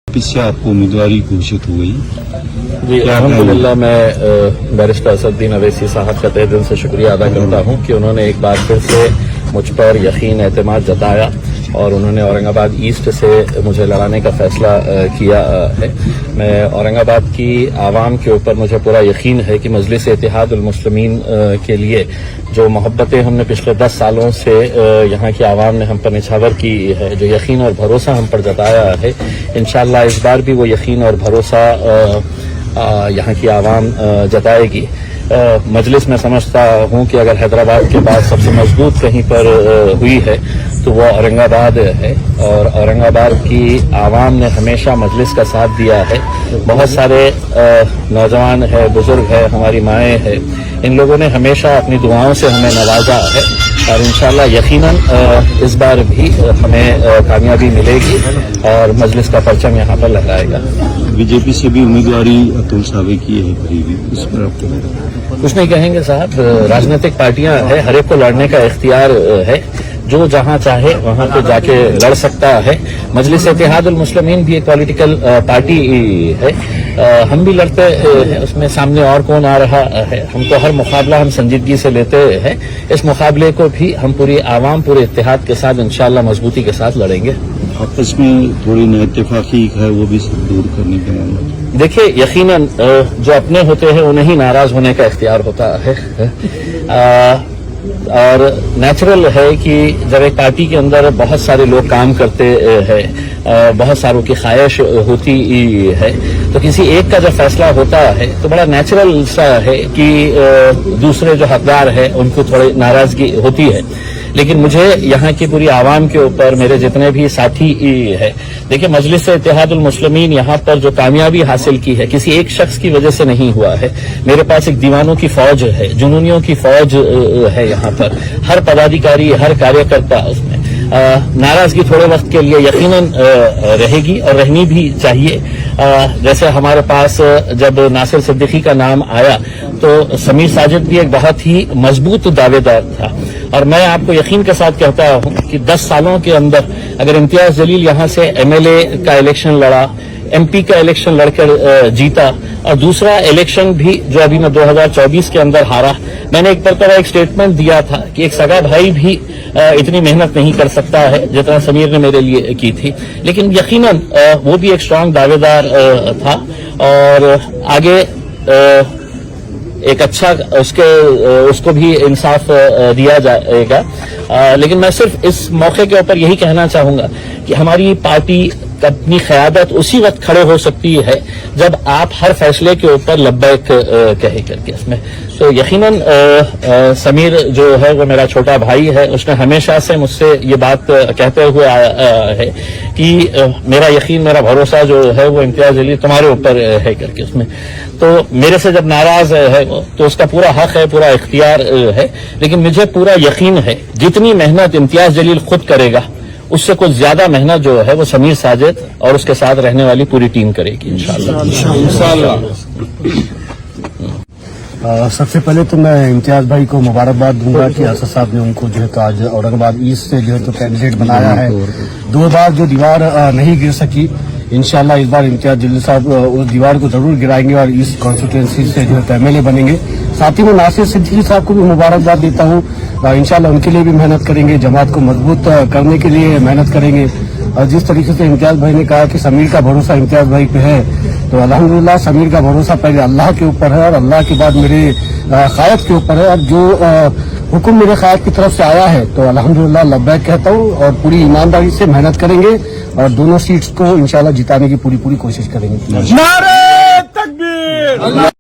इससे आपको उम्मीदवारी घोषित हो गई। जी अल्हम्दुलिल्लाह मैं बैरिस्टर असदुद्दीन अवैसी साहब का तहे दिल से शुक्रिया अदा करता हूं कि उन्होंने एक बार फिर से मुझ पर यकीन एतमाद जताया और उन्होंने औरंगाबाद ईस्ट से मुझे लड़ाने का फैसला किया है। मैं औरंगाबाद की आवाम के ऊपर मुझे पूरा यकीन है कि मजलिस इत्तेहादुल मुस्लिमीन के लिए जो मोहब्बतें हमने पिछले 10 सालों से यहाँ की आवाम ने हम पर निछावर की है, जो यकीन और भरोसा हम पर जताया है, इंशाअल्लाह इस बार भी वो यकीन और भरोसा यहाँ की आवाम जताएगी। मजलिस में समझता हूँ कि अगर हैदराबाद के बाद सबसे मजबूत कहीं पर हुई है तो वो औरंगाबाद है और औरंगाबाद की आवाम ने हमेशा मजलिस का साथ दिया है। बहुत सारे नौजवान है, बुजुर्ग है, हमारी माएँ हैं, इन लोगों ने हमेशा अपनी दुआओं से हमें नवाजा है और इंशाअल्लाह यकीनन इस बार भी हमें कामयाबी मिलेगी और मजलिस का परचम यहाँ पर लहराएगा। बीजेपी से भी उम्मीदवारी अतुल सावे की है करीबी, इस पर आपको कुछ नहीं कहेंगे साहब। राजनीतिक पार्टियां है, हर एक को लड़ने का इख्तियार है, जो जहां चाहे वहां पे जाके लड़ सकता है। मजलिस इत्तेहादुल मुस्लिमीन भी एक पॉलिटिकल पार्टी है, हम भी लड़ते हैं, उसमें सामने और कौन आ रहा है। हमको हर मुकाबला हम संजीदगी से लेते हैं, इस मुकाबले को भी हम पूरी आवाम पूरे इत्तेहाद के साथ इंशाअल्लाह मजबूती के साथ लड़ेंगे। आपस में थोड़ी नाइत्तेफाकी है वो भी सब दूर करने के मामले। देखिए यकीनन जो अपने होते हैं उन्हें ही नाराज होने का इख्तियार होता है और नेचुरल है कि जब एक पार्टी के अंदर बहुत सारे लोग काम करते हैं, बहुत सारों की ख्वाहिश होती है, तो किसी एक का जब फैसला होता है तो बड़ा नेचुरल सा है कि दूसरे जो हकदार है उनको थोड़ी नाराजगी होती है। लेकिन मुझे यहाँ की पूरी आवाम के ऊपर मेरे जितने भी साथी है, देखिए मजलिस इत्तेहादुल मुस्लिमीन यहाँ पर जो कामयाबी हासिल की है किसी एक शख्स की वजह से नहीं हुआ है। मेरे पास एक दीवानों की फौज है, जुनूनियों की फौज है यहाँ पर, हर पदाधिकारी हर कार्यकर्ता उसमें नाराजगी थोड़े वक्त के लिए यकीनन रहेगी और रहनी भी चाहिए। जैसे हमारे पास जब नासिर सिद्दीकी का नाम आया तो समीर साजिद भी एक बहुत ही मजबूत दावेदार था और मैं आपको यकीन के साथ कहता हूं कि 10 सालों के अंदर अगर इम्तियाज जलील यहां से एमएलए का इलेक्शन लड़ा, एमपी का इलेक्शन लड़कर जीता और दूसरा इलेक्शन भी जो अभी मैं 2024 के अंदर हारा, मैंने एक मरतबा एक स्टेटमेंट दिया था कि एक सगा भाई भी इतनी मेहनत नहीं कर सकता है जितना समीर ने मेरे लिए की थी। लेकिन यकीनन वो भी एक स्ट्रांग दावेदार था और आगे एक अच्छा उसको भी इंसाफ दिया जाएगा। लेकिन मैं सिर्फ इस मौके के ऊपर यही कहना चाहूंगा कि हमारी पार्टी अपनी क़यादत उसी वक्त खड़े हो सकती है जब आप हर फैसले के ऊपर लब्बैक कहे करके इसमें। तो यकीनन समीर जो है वो मेरा छोटा भाई है, उसने हमेशा से मुझसे ये बात कहते हुए आया है कि मेरा यकीन मेरा भरोसा जो है वो इम्तियाज जलील तुम्हारे ऊपर है करके उसमें। तो मेरे से जब नाराज है वो तो उसका पूरा हक है, पूरा इख्तियार है, लेकिन मुझे पूरा यकीन है जितनी मेहनत इम्तियाज जलील खुद करेगा उससे कुछ ज्यादा मेहनत जो है वो समीर साजिद और उसके साथ रहने वाली पूरी टीम करेगी इंशाअल्लाह। सबसे पहले तो मैं इम्तियाज भाई को मुबारकबाद दूंगा कि असद साहब ने उनको जो है तो आज औरंगाबाद ईस्ट से जो है तो कैंडिडेट बनाया है। 2 बार जो दीवार नहीं गिर सकी, इंशाल्लाह इस बार इम्तियाज जलील साहब उस दीवार को जरूर गिराएंगे और ईस्ट कॉन्स्टिट्यूएंसी से जो है तो एमएलए बनेंगे। साथ ही मैं नासिर सिद्दीकी साहब को भी मुबारकबाद देता हूँ, इंशाल्लाह उनके लिए भी मेहनत करेंगे, जमात को मजबूत करने के लिए मेहनत करेंगे। और जिस तरीके से इम्तियाज भाई ने कहा कि समीर का भरोसा इम्तियाज भाई पे है, तो अल्हम्दुलिल्लाह समीर का भरोसा पहले अल्लाह के ऊपर है और अल्लाह के बाद मेरे क़ायद के ऊपर है। और जो हुक्म मेरे क़ायद की तरफ से आया है तो अल्हम्दुलिल्लाह लब्बैक कहता हूँ और पूरी ईमानदारी से मेहनत करेंगे और दोनों सीट्स को इंशाल्लाह जिताने की पूरी कोशिश करेंगे। नारे तकबीर।